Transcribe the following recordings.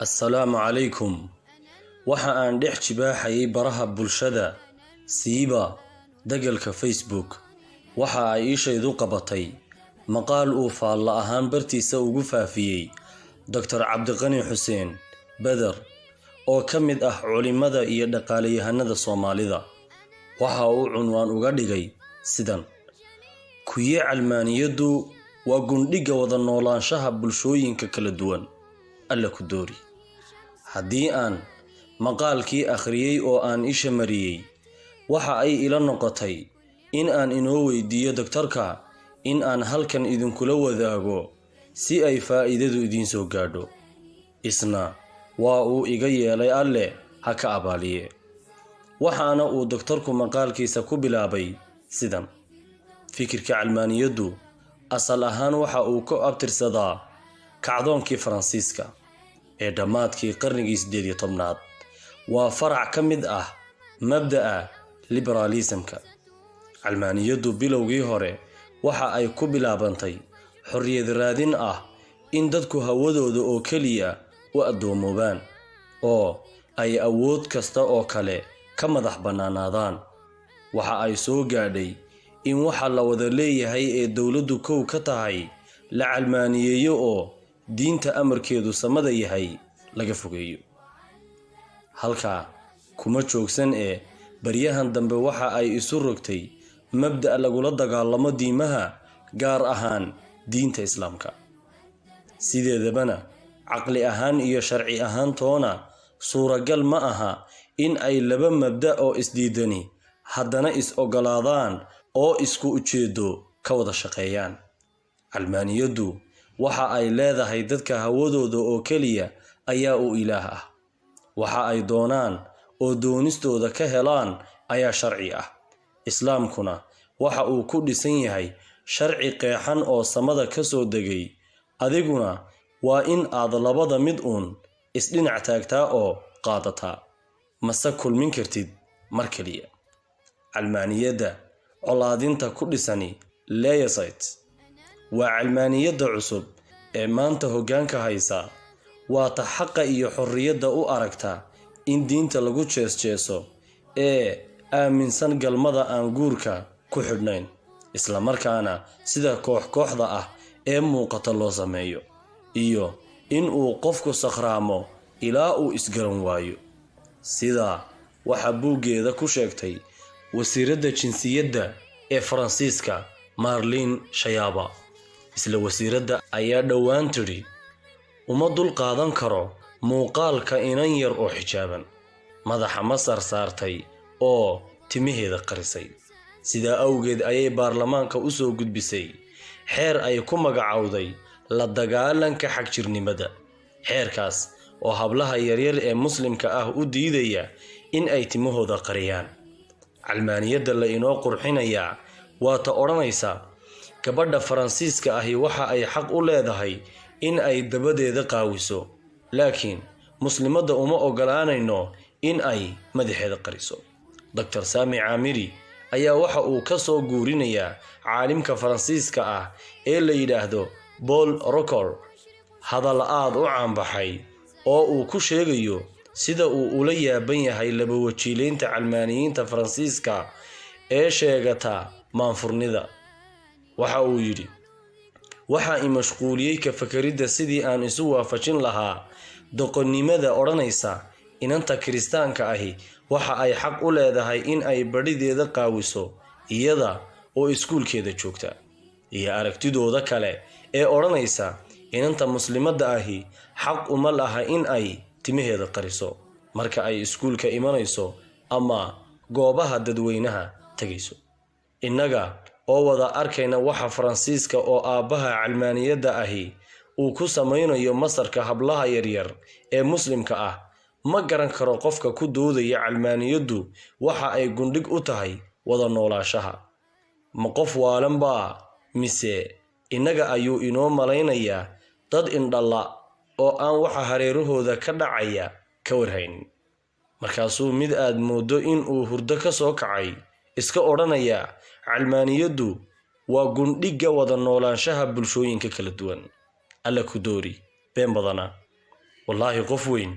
Assalaamu calaykum. Waxa aan dhex jibaaxayay baraha bulshada siiba dagalka Facebook. Waxa ay ishaydu qabatay maqaal uu faalla ahaan bartiisa ugu faafiyey Dr. Cabdiqani Xuseen Badar oo ka mid ah culimada iyo dhaqaalayahanada Soomaalida. Waxa uu cunwaan uga dhigay sidan: kuye calmaaniyadu waa gundhiga wada noolaanshaha bulshooyinka kala duwan. Alla ku doori. Haddii aan maqaalkii akhriyay oo aan isha mariyay, waxa ay ila noqotay in aan inoo weydiiyo doktorka in aan halkan idinkula wadaago si ay faa'iidadu idin soo gaadho. Isna waa uu iga yeelay Alle ha ka abaaliye. Waxaana uu doktorku maqaalkiisa ku bilaabay sidan: fikirka calmaaniyadu asal ahaan waxa uu ku abtirsadaa kacdoonkii Faransiiska ee dhammaadkii qarnigii 18aad. waa farac ka mid ah mabda'a liberalismka. Calmaaniyadu bilowgii hore waxa ay ku bilaabantay xorriyad raadin ah in dadku hawadooda oo keliya u addoomoobaan oo ay awood kasta oo kale ka madax bannaanaadaan. Waxa ay soo gaadhay in waxa la wada leeyahay ee dowladdu kow ka tahay la calmaaniyeeyo oo diinta amarkeedu samada yahay laga fogeeyo. Halka kuma joogsan ee baryahan dambe waxa ay isu rogtay mabda' lagula dagaalamo diimaha, gaar ahaan diinta Islaamka. Sideedabana caqli ahaan iyo sharci ahaan toona suuragal ma aha in ay laba mabda' oo isdiidani haddana is ogolaadaan oo isku ujeedo ka wada shaqeeyaan. Calmaaniyadu waxa ay leedahay dadka hawadooda oo keliya ayaa u ilaah ah. Waxa ay doonaan oo doonistooda ka helaan ayaa sharci ah. Islaamkuna waxa uu ku dhisan yahay sharci qeexan oo samada ka soo degay. Adiguna waa in aad labada mid uun isdhinac taagtaa oo qaadataa. Mase kulmin kartid mar keliya. Calmaaniyada colaadinta ku dhisani laicite waa calmaaniyada cusub ee maanta hoggaanka haysa. waa ta xaqa iyo xorriyadda u aragta in diinta lagu jees-jeeso ee aaminsan galmada aan guurka ku xidhnayn, isla markaana sida kooxda ah ee muuqata loo sameeyo, iyo in uu qofku sakhraamo ilaa uu isgaran waayo. Sidaa waxa buuggeeda ku sheegtay wasiiradda jinsiyadda ee Faransiiska Marlene Schiappa. Isla wasiiradda ayaa dhowaan tidhi: uma dul qaadan karo muuqaalka inan yar oo xijaaban, madaxa masar saartay oo timaheeda qarisay. Sidaa awgeed ayay baarlamaanka u soo gudbisay xeer ay ku magacowday la dagaalanka xagjirnimada. xeerkaas oo hablaha yaryar ee muslimka ah u diidaya in ay timahooda qariyaan. Calmaaniyada la inoo qurxinayaa waa ta odhanaysa gabadha Faransiiska ahi waxa ay xaq u leedahay in ay dabadeeda qaawiso, laakiin muslimadda uma ogolaanayno in ay madaxeeda qariso. Dr. Sami Camiri ayaa waxa uu ka soo guurinayaa caalimka Faransiiska ah ee la yidhaahdo Paul Ricoeur hadal aad u caanbaxay oo uu ku sheegayo sida uu ula yaaban yahay laba wajiileynta calmaaniyiinta Faransiiska ee sheegata maanfurnida. Waxa uu yidhi: waxa i mashquuliyey ka fakeridda sidii aan isu waafajin lahaa doqonnimada odhanaysa inanta kiristaanka ahi waxa ay xaq u leedahay in ay badhideeda qaawiso iyada oo iskuulkeeda joogta, iyo aragtidooda kale ee odhanaysa inanta muslimadda ahi xaq uma laha in ay timaheeda qariso marka ay iskuulka imanayso ama goobaha dadweynaha tegayso. Innaga oo wada arkayna waxa Faransiiska oo aabbaha calmaaniyada ahi uu ku samaynayo masarka hablaha yaryar ee muslimka ah, ma garan karo qofka ku doodaya calmaaniyadu waxa ay gundhig u tahay wada noolaanshaha. Ma qof waalan baa, mise innaga ayuu inoo malaynayaa dad indhala oo aan waxa hareerahooda ka dhacaya ka warhaynin. Markaasuu mid aad moodo in uu hurdo ka soo kacay iska odhanaya calmaaniyadu waa gundhiga wada noolaanshaha bulshooyinka kala duwan. Alla ku doori been badana. wallaahi qof weyn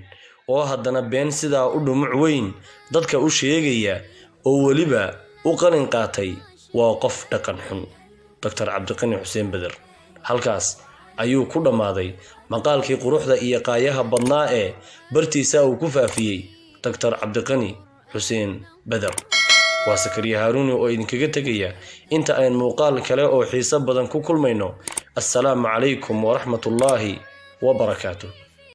oo haddana been sidaa u dhumuc weyn dadka u sheegaya oo weliba u qalin qaatay waa qof dhaqan xun. Dr. Cabdiqani Xuseen Beder. halkaas ayuu ku dhammaaday maqaalkii quruxda iyo qaayaha badnaa ee bartiisa uu ku faafiyey Dr. Cabdiqani Xuseen Beder. waa Sakariya Haruuni oo idinkaga tegaya inta aan muuqaal kale oo xiiso badan ku kulmayno. assalaamu calaykum waraxmatullaahi wabarakaatuh.